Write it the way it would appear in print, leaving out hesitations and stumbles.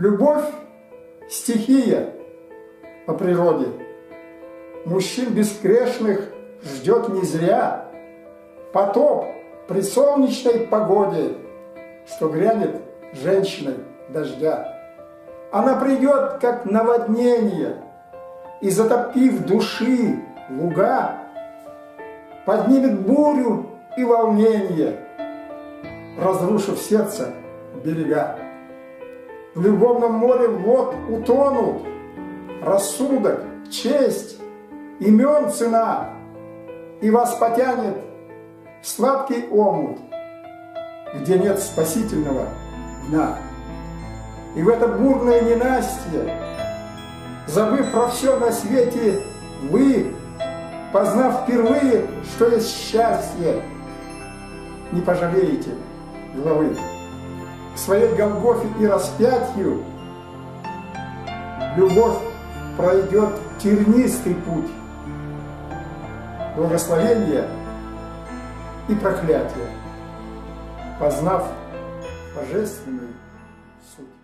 Любовь – стихия по природе. Мужчин бесгрешных ждет не зря потоп при солнечной погоде, что грянет женщиной дождя. Она придет, как наводнение, и, затопив души луга, поднимет бурю и волнение, разрушив сердце берега. В любовном море вод утонут рассудок, честь, имен цена, и вас потянет в сладкий омут, где нет спасительного дна. И в это бурное ненастье, забыв про все на свете, вы, познав впервые, что есть счастье, не пожалеете главы. К своей Голгофе и распятию любовь пройдет тернистый путь благословения и проклятия, познав божественную суть.